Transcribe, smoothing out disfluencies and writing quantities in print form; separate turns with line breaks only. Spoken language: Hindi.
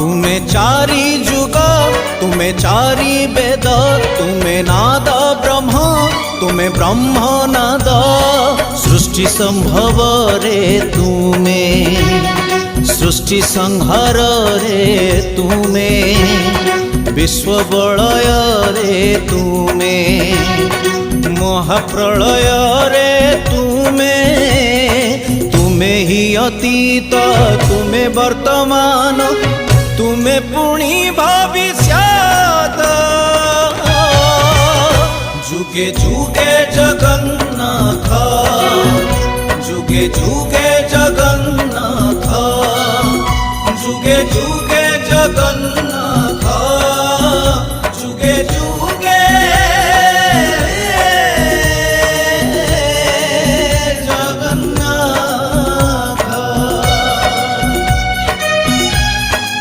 तुमे चारि जुग तुमे चारि वेद तुमे नाद ब्रह्म तुमे ब्रह्म नाद सृष्टि संभव रे तुमे सृष्टि संहार रे तुमे विश्व बलय रे तुमे महाप्रलय रे तुमे तुमे ही अतीत तुमे वर्तमान तुमे पुणी भविष्यत जुगे जुगे जगन्नाथ जुगे जुगे जगन्नाथ जुगे जुगे जगन्नाथ।